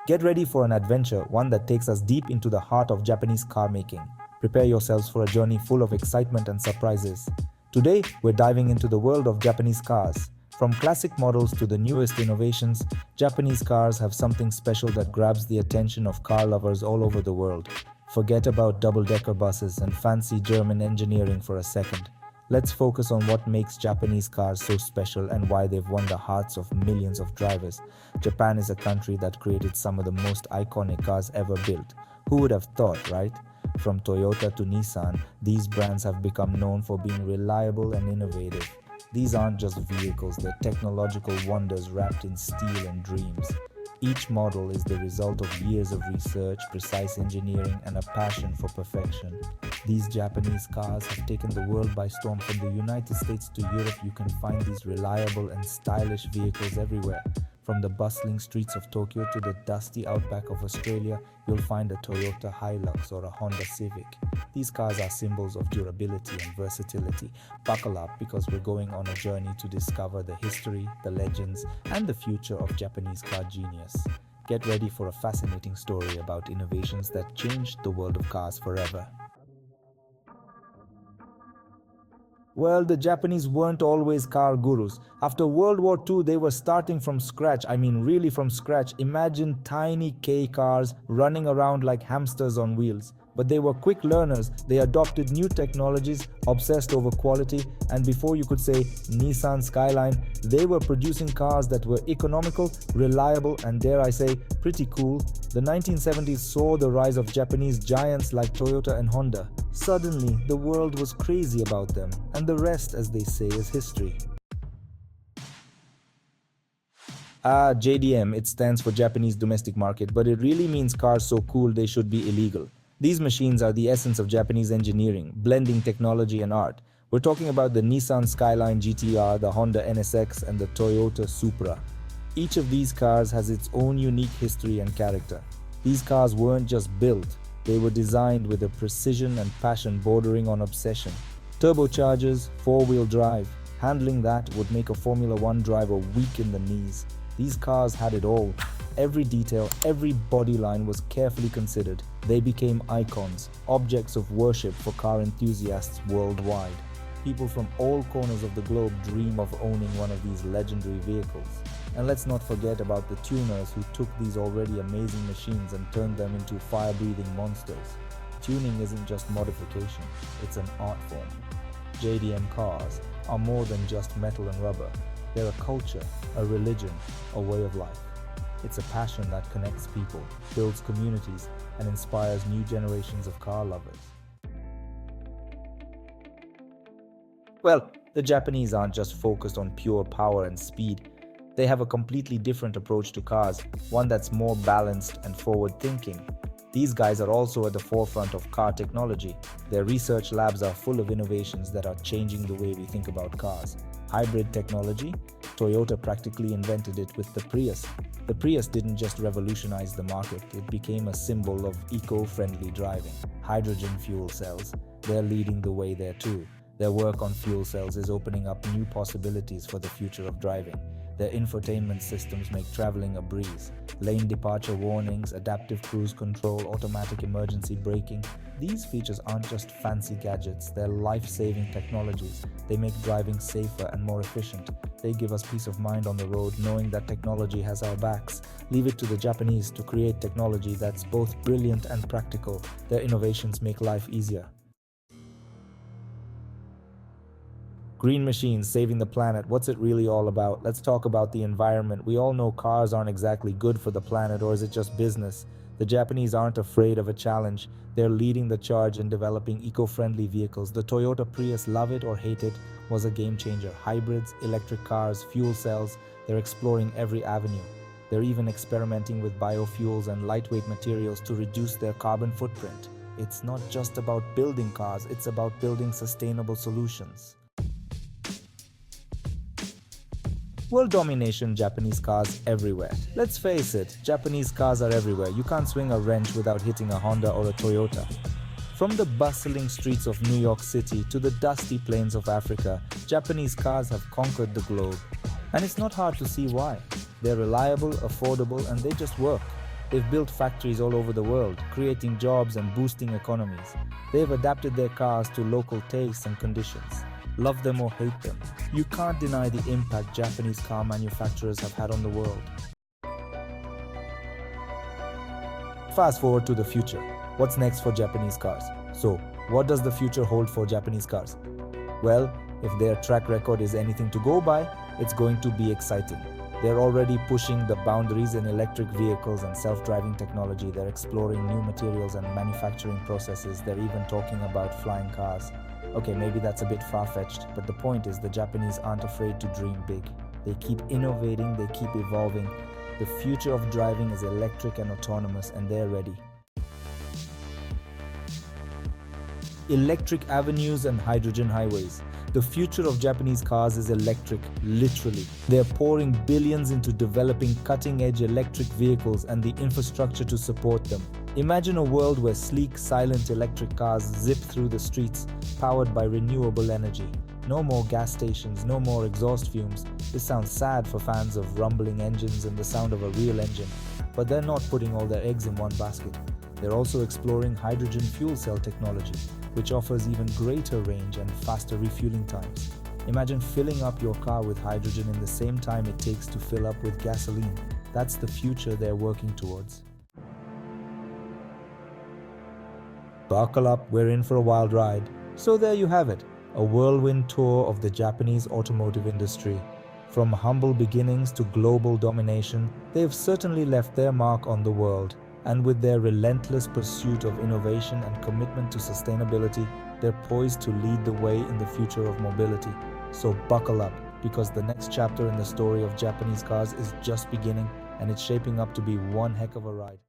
Get ready for an adventure, one that takes us deep into the heart of Japanese car making. Prepare yourselves for a journey full of excitement and surprises. Today, we're diving into the world of Japanese cars. From classic models to the newest innovations, Japanese cars have something special that grabs the attention of car lovers all over the world. Forget about double-decker buses and fancy German engineering for a second. Let's focus on what makes Japanese cars so special and why they've won the hearts of millions of drivers. Japan is a country that created some of the most iconic cars ever built. Who would have thought, right? From Toyota to Nissan, these brands have become known for being reliable and innovative. These aren't just vehicles, they're technological wonders wrapped in steel and dreams. Each model is the result of years of research, precise engineering, and a passion for perfection. These Japanese cars have taken the world by storm. From the United States to Europe, you can find these reliable and stylish vehicles everywhere. From the bustling streets of Tokyo to the dusty outback of Australia, you'll find a Toyota Hilux or a Honda Civic. These cars are symbols of durability and versatility. Buckle up because we're going on a journey to discover the history, the legends, and the future of Japanese car genius. Get ready for a fascinating story about innovations that changed the world of cars forever. Well, the Japanese weren't always car gurus. After World War II, they were starting from scratch. I mean, really from scratch. Imagine tiny K cars running around like hamsters on wheels. But they were quick learners. They adopted new technologies, obsessed over quality, and before you could say Nissan Skyline, they were producing cars that were economical, reliable, and dare I say, pretty cool. The 1970s saw the rise of Japanese giants like Toyota and Honda. Suddenly, the world was crazy about them, and the rest, as they say, is history. JDM, it stands for Japanese Domestic Market, but it really means cars so cool they should be illegal. These machines are the essence of Japanese engineering, blending technology and art. We're talking about the Nissan Skyline GTR, the Honda NSX, and the Toyota Supra. Each of these cars has its own unique history and character. These cars weren't just built, they were designed with a precision and passion bordering on obsession. Turbochargers, four-wheel drive, handling that would make a Formula One driver weak in the knees. These cars had it all. Every detail, every body line was carefully considered. They became icons, objects of worship for car enthusiasts worldwide. People from all corners of the globe dream of owning one of these legendary vehicles. And let's not forget about the tuners who took these already amazing machines and turned them into fire-breathing monsters. Tuning isn't just modification, it's an art form. JDM cars are more than just metal and rubber. They're a culture, a religion, a way of life. It's a passion that connects people, builds communities, and inspires new generations of car lovers. Well, the Japanese aren't just focused on pure power and speed. They have a completely different approach to cars, one that's more balanced and forward-thinking. These guys are also at the forefront of car technology. Their research labs are full of innovations that are changing the way we think about cars. Hybrid technology? Toyota practically invented it with the Prius. The Prius didn't just revolutionize the market, it became a symbol of eco-friendly driving. Hydrogen fuel cells, they're leading the way there too. Their work on fuel cells is opening up new possibilities for the future of driving. Their infotainment systems make traveling a breeze. Lane departure warnings, adaptive cruise control, automatic emergency braking. These features aren't just fancy gadgets, they're life-saving technologies. They make driving safer and more efficient. They give us peace of mind on the road knowing that technology has our backs. Leave it to the Japanese to create technology that's both brilliant and practical. Their innovations make life easier. Green machines saving the planet, what's it really all about? Let's talk about the environment. We all know cars aren't exactly good for the planet, or is it just business? The Japanese aren't afraid of a challenge. They're leading the charge in developing eco-friendly vehicles. The Toyota Prius, love it or hate it, was a game changer. Hybrids, electric cars, fuel cells, they're exploring every avenue. They're even experimenting with biofuels and lightweight materials to reduce their carbon footprint. It's not just about building cars, it's about building sustainable solutions. World domination, Japanese cars everywhere. Let's face it, Japanese cars are everywhere. You can't swing a wrench without hitting a Honda or a Toyota. From the bustling streets of New York City to the dusty plains of Africa, Japanese cars have conquered the globe. And it's not hard to see why. They're reliable, affordable, and they just work. They've built factories all over the world, creating jobs and boosting economies. They've adapted their cars to local tastes and conditions. Love them or hate them, you can't deny the impact Japanese car manufacturers have had on the world. Fast forward to the future. What's next for Japanese cars? So, what does the future hold for Japanese cars? Well, if their track record is anything to go by, it's going to be exciting. They're already pushing the boundaries in electric vehicles and self-driving technology. They're exploring new materials and manufacturing processes. They're even talking about flying cars. Okay, maybe that's a bit far-fetched, but the point is the Japanese aren't afraid to dream big. They keep innovating, they keep evolving. The future of driving is electric and autonomous, and they're ready. Electric avenues and hydrogen highways. The future of Japanese cars is electric, literally. They're pouring billions into developing cutting-edge electric vehicles and the infrastructure to support them. Imagine a world where sleek, silent electric cars zip through the streets, powered by renewable energy. No more gas stations, no more exhaust fumes. This sounds sad for fans of rumbling engines and the sound of a real engine. But they're not putting all their eggs in one basket. They're also exploring hydrogen fuel cell technology, which offers even greater range and faster refueling times. Imagine filling up your car with hydrogen in the same time it takes to fill up with gasoline. That's the future they're working towards. Buckle up, we're in for a wild ride. So there you have it, a whirlwind tour of the Japanese automotive industry. From humble beginnings to global domination, they've certainly left their mark on the world. And with their relentless pursuit of innovation and commitment to sustainability, they're poised to lead the way in the future of mobility. So buckle up, because the next chapter in the story of Japanese cars is just beginning, and it's shaping up to be one heck of a ride.